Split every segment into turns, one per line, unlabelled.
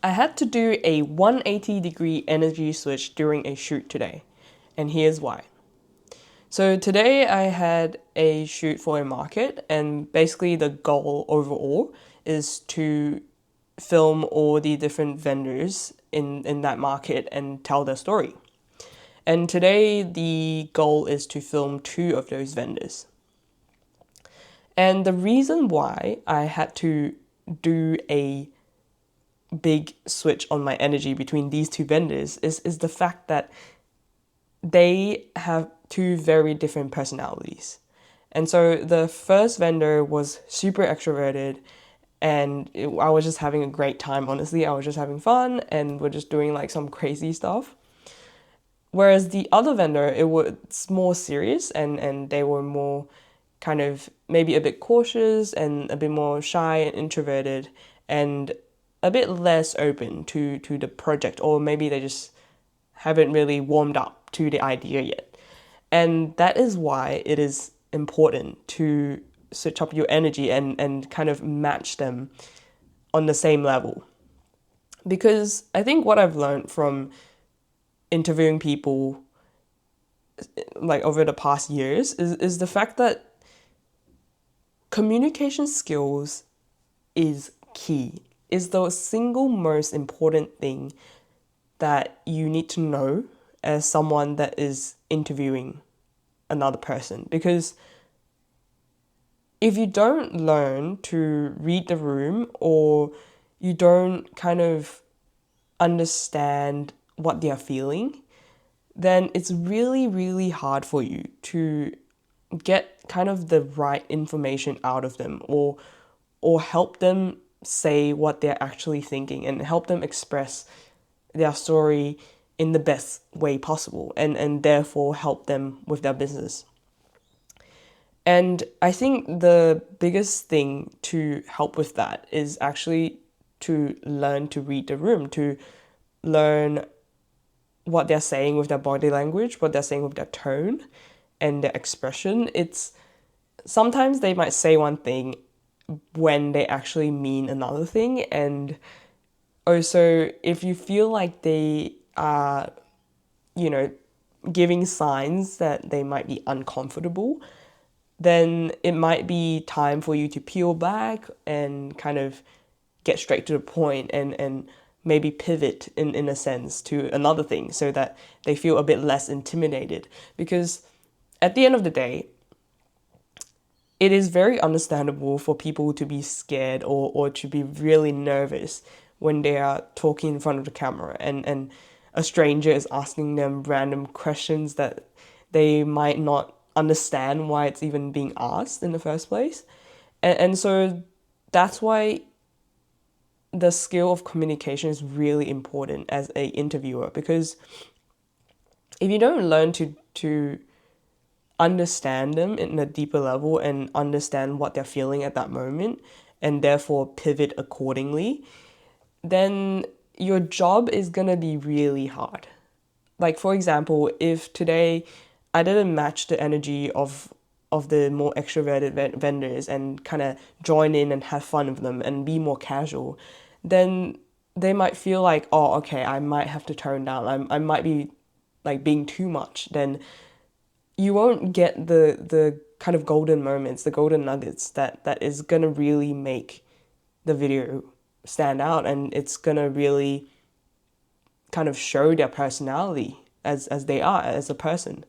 I had to do a 180-degree energy switch during a shoot today, and here's why. So today I had a shoot for a market, and basically the goal overall is to film all the different vendors in that market and tell their story. And today the goal is to film 2 of those vendors. And the reason why I had to do a big switch on my energy between these 2 vendors is the fact that they have 2 very different personalities. And so the first vendor was super extroverted, and I was just having a great time, honestly. I was just having fun, and we're just doing like some crazy stuff. Whereas the other vendor, it was more serious, and they were more kind of maybe a bit cautious and a bit more shy and introverted and a bit less open to the project, or maybe they just haven't really warmed up to the idea yet. And that is why it is important to switch up your energy and kind of match them on the same level. Because I think what I've learned from interviewing people like over the past years is the fact that communication skills is key, is the single most important thing that you need to know as someone that is interviewing another person. Because if you don't learn to read the room, or you don't kind of understand what they are feeling, then it's really, really hard for you to get kind of the right information out of them, or help them say what they're actually thinking and help them express their story in the best way possible, and therefore help them with their business. And I think the biggest thing to help with that is actually to learn to read the room, to learn what they're saying with their body language, what they're saying with their tone and their expression. It's sometimes they might say one thing when they actually mean another thing. And also, if you feel like they are, giving signs that they might be uncomfortable, then it might be time for you to peel back and kind of get straight to the point, and maybe pivot in a sense to another thing so that they feel a bit less intimidated. Because at the end of the day, it is very understandable for people to be scared, or to be really nervous when they are talking in front of the camera, and a stranger is asking them random questions that they might not understand why it's even being asked in the first place. And so that's why the skill of communication is really important as a interviewer. Because if you don't learn to understand them in a deeper level and understand what they're feeling at that moment, and therefore pivot accordingly, then your job is gonna be really hard. Like, for example, if today I didn't match the energy of the more extroverted vendors and kind of join in and have fun with them and be more casual, then they might feel like, oh, okay, I might have to tone down. I might be like being too much. Then you won't get the kind of golden moments, the golden nuggets that is gonna really make the video stand out, and it's gonna really kind of show their personality as they are as a person.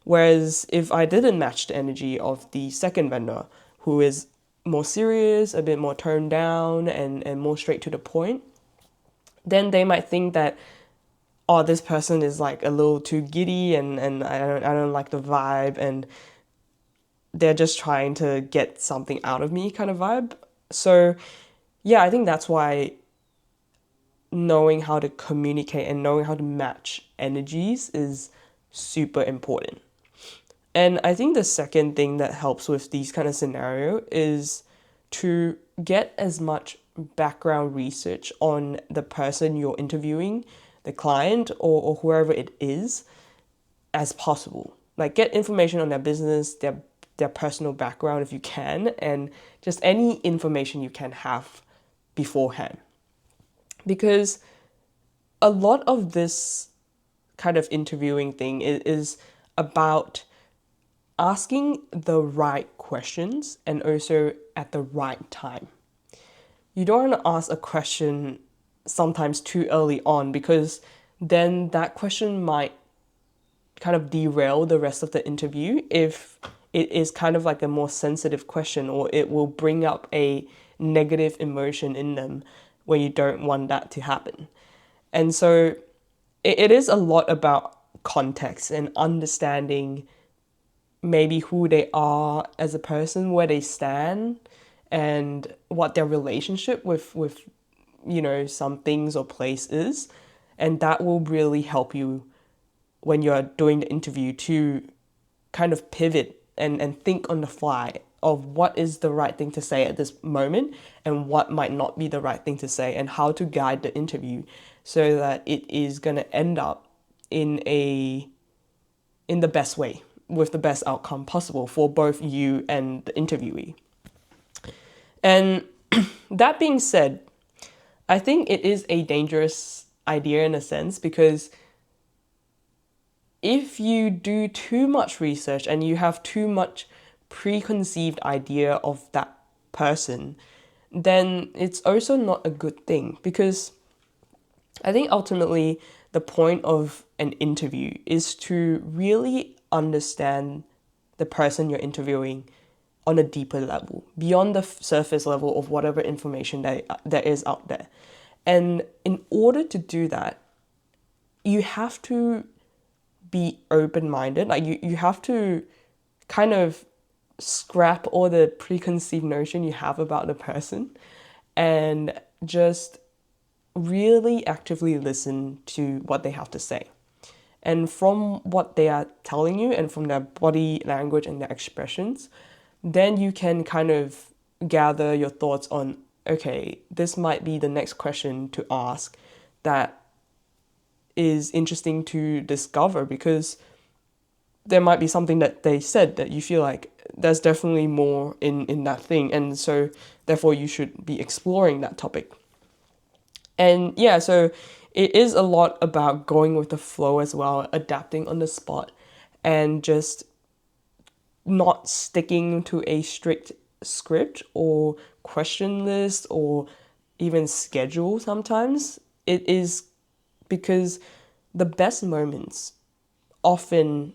Whereas if I didn't match the energy of the second vendor, who is more serious, a bit more toned down, and more straight to the point, then they might think that, oh, this person is like a little too giddy, and I don't like the vibe, and they're just trying to get something out of me kind of vibe. So yeah, I think that's why knowing how to communicate and knowing how to match energies is super important. And I think the second thing that helps with these kind of scenario is to get as much background research on the person you're interviewing, the client, or whoever it is, as possible. Like, get information on their business, their personal background if you can, and just any information you can have beforehand. Because a lot of this kind of interviewing thing is about asking the right questions and also at the right time. You don't want to ask a question sometimes too early on, because then that question might kind of derail the rest of the interview if it is kind of like a more sensitive question, or it will bring up a negative emotion in them when you don't want that to happen. And so it is a lot about context and understanding maybe who they are as a person, where they stand, and what their relationship with some things or place is. And that will really help you when you're doing the interview to kind of pivot and think on the fly of what is the right thing to say at this moment and what might not be the right thing to say, and how to guide the interview so that it is going to end up in the best way, with the best outcome possible for both you and the interviewee. And that being said, I think it is a dangerous idea in a sense, because if you do too much research and you have too much preconceived idea of that person, then it's also not a good thing, because I think ultimately the point of an interview is to really understand the person you're interviewing on a deeper level, beyond the surface level of whatever information that is out there. And in order to do that, you have to be open-minded. Like you have to kind of scrap all the preconceived notion you have about the person and just really actively listen to what they have to say. And from what they are telling you and from their body language and their expressions, then you can kind of gather your thoughts on, okay, this might be the next question to ask that is interesting to discover, because there might be something that they said that you feel like there's definitely more in that thing. And so therefore you should be exploring that topic. And yeah, so it is a lot about going with the flow as well, adapting on the spot, and just not sticking to a strict script or question list or even schedule sometimes. It is because the best moments often,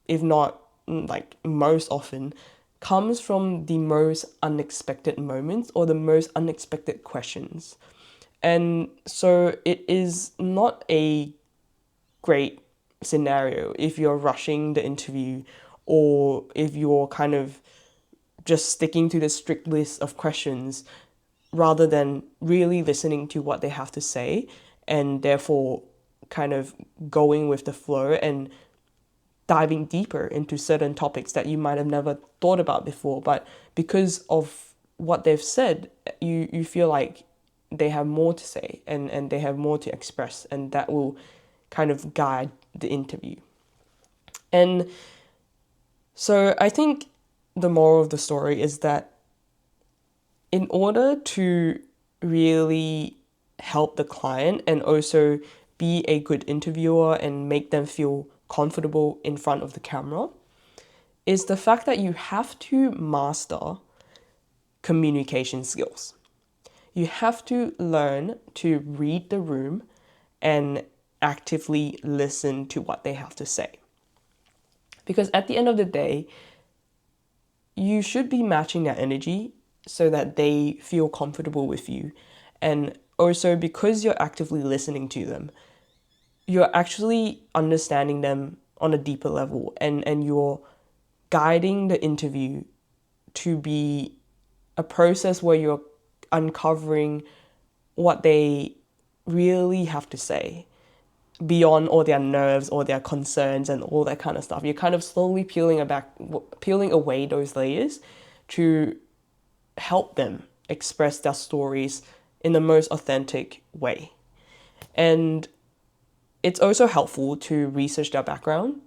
if not like most often, comes from the most unexpected moments or the most unexpected questions. And so it is not a great scenario if you're rushing the interview, or if you're kind of just sticking to the strict list of questions rather than really listening to what they have to say, and therefore kind of going with the flow and diving deeper into certain topics that you might have never thought about before. But because of what they've said, you feel like they have more to say, and they have more to express, and that will kind of guide the interview. And so I think the moral of the story is that in order to really help the client and also be a good interviewer and make them feel comfortable in front of the camera, is the fact that you have to master communication skills. You have to learn to read the room and actively listen to what they have to say. Because at the end of the day, you should be matching their energy so that they feel comfortable with you. And also, because you're actively listening to them, you're actually understanding them on a deeper level, and you're guiding the interview to be a process where you're uncovering what they really have to say beyond all their nerves or their concerns and all that kind of stuff. You're kind of slowly peeling away those layers to help them express their stories in the most authentic way. And it's also helpful to research their background,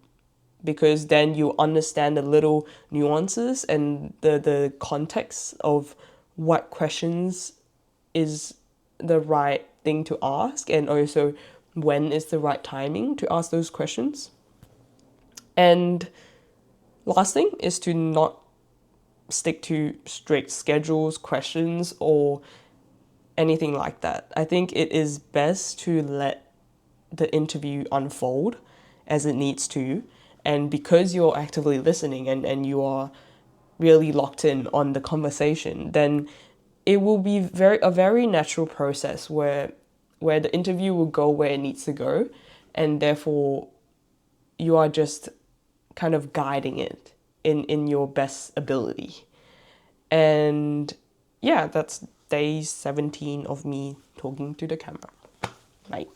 because then you understand the little nuances and the context of what questions is the right thing to ask, and also when is the right timing to ask those questions. And last thing is to not stick to strict schedules, questions, or anything like that. I think it is best to let the interview unfold as it needs to. And because you're actively listening and you are really locked in on the conversation, then it will be a very natural process where the interview will go where it needs to go, and therefore you are just kind of guiding it in your best ability. And yeah, that's day 17 of me talking to the camera. Bye.